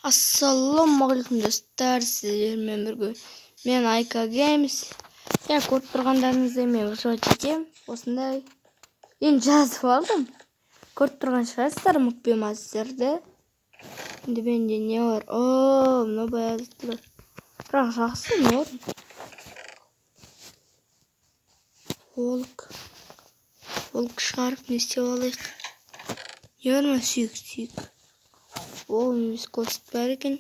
Ассалаумағалейкум достар, сіздермен бірге мен Айка Геймс. Көріп тұрғандарыңыздай мен өтем осындай енді жазып алдым. Көріп тұрған шығарсыздар мұқбемазсырды. Енді менде не бар? Мына баязды. Бірақ жақсы не бар? Волк шығарып не істеп алайық? Не бар ма? Сүйік. Неміз көпсіп бәр екен.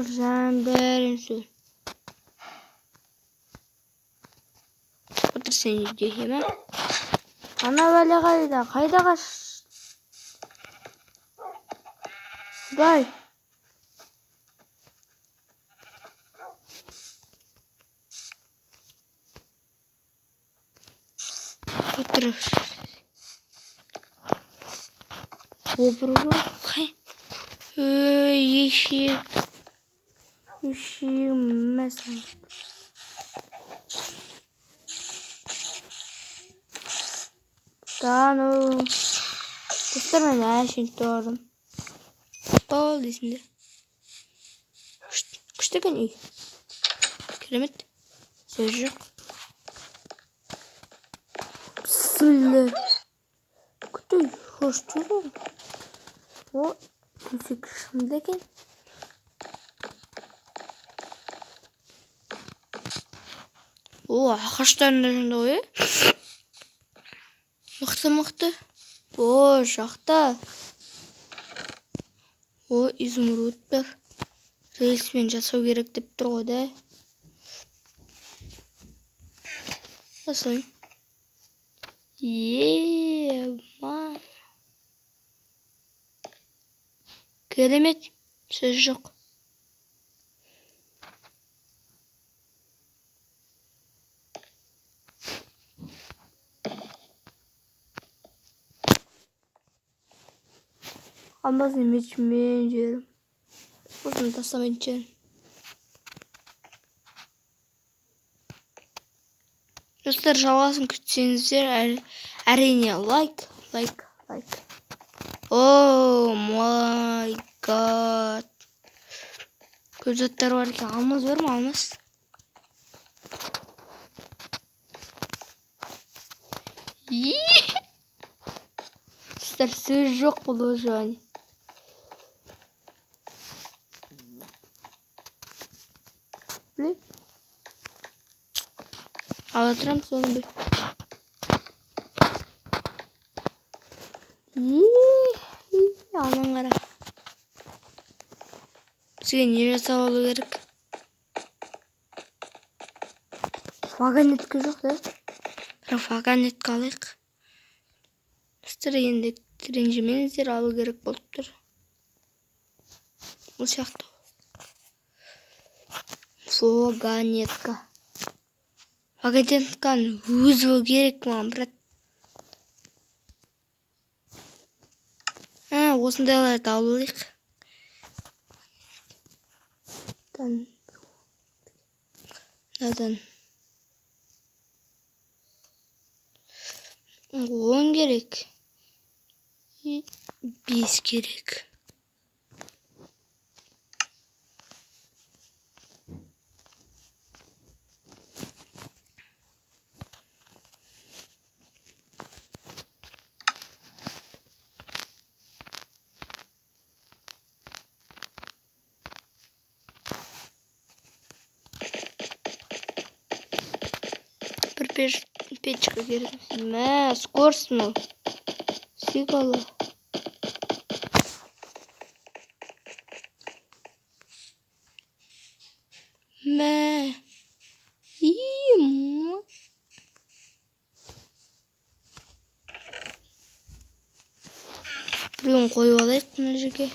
Жан бәрін сөз. Отыр сен үйде еме. Ана бәле қайда қаш? Бай. Отыр. Қай? Ешегім мәсін. Достар мен әшін тұрдым. Бол дейсіңдер. Күштеген үй. Керемет. Сөз жоқ. Бісміллә. Күтей, хош тұрдым. Төсек шымды екен. Ағаштарында жында ғой. Мықты. Жақта. Изумруд бар. Рельсмен жасау керек деп тұр ғой да. Жасайын. Керемет. Сөз жоқ. Алмазын мечмен жерім. Осыны тастамайын жерім. Достар, жалғасын күтсеңіздер, әрине лайк. О май гад. Көп заттар бар екен. Алмаз бар ма? Алмаз. Достар, сөз жоқ бұл өжуәне. Біле? Ала тұрам соны біл. Анан қара. Бізге не жасап алу керек? Вагонетке жоқ да? Бірақ вагонетке алайық. Достар, енді ренжімеңіздер, алу керек болып тұр. Бұл сияқты. Вагонетканы өзі ол керек маған, брат. Осындайларды алайық. Надан 10 керек. 5 керек. Печка керек. Скоростно. Сигала. Бүгін қойып алайық мына жерге.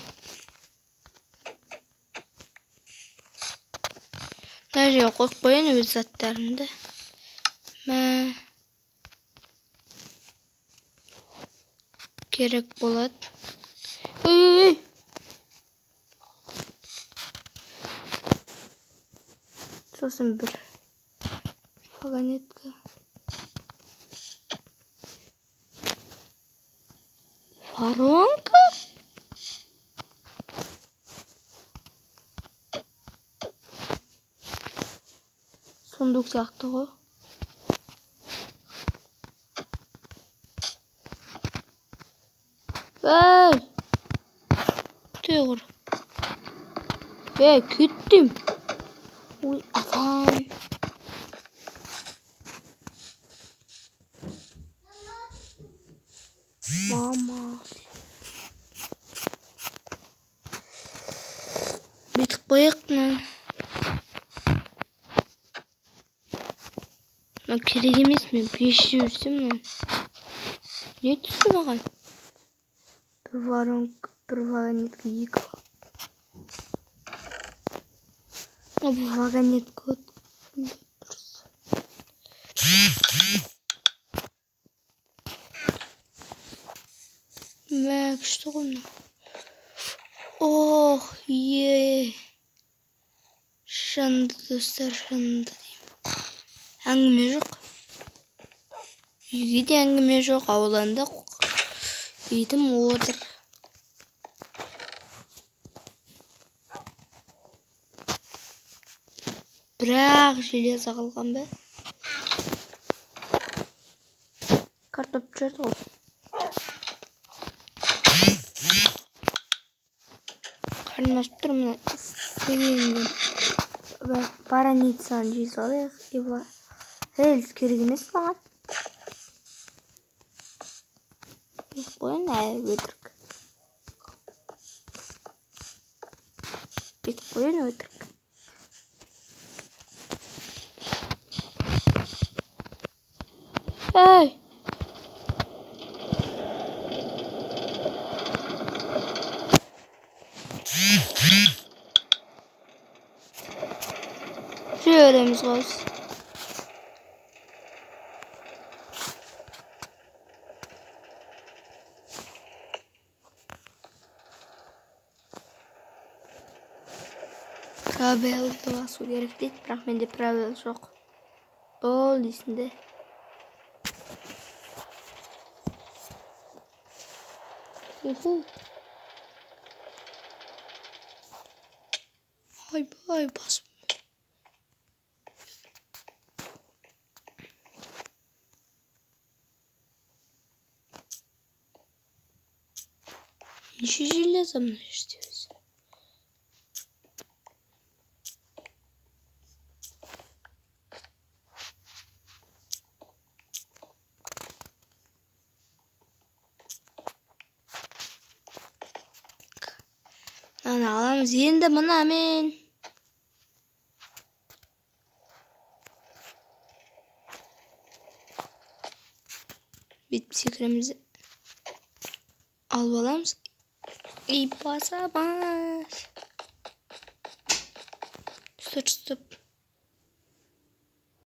Мына жерге қойып қояйын өз заттарымды. Керек болады. Сосын бір вагонетка. Воронка? сундук сияқты ғой. Ей! Тығыр. Кеттім. Ой, атам. Мама. Бетіп қояқ мына. Мына керек емес, мен пеші жүрсем мына. Не түсті маған? Бір вагонетка екі. Бұл вагонетка мә, күшті ғой мына. Ох, жанды достар, жанды деймін. Әңгіме жоқ. Үйге де әңгіме жоқ, ауланда үйдім отыр. Бірақ железа қалған ба? Картоп жүрді ғой. Қарным ашып тұр, мына істегенімден. Бараницаны жей салайық. Рельс керек емес маған. Қойын өтірік. Бетіп қойын өтірік. Ей! Жөреміз ғыз. Пробелді басу керек дейді, бірақ менде пробел жоқ. Бол дейсінде. Ай, басым. Неше железа мына жерде өзі? Мынаны аламыз енді мынамен. Бүйтіп секіремізді алып аламыз. И басамыз. Стоп.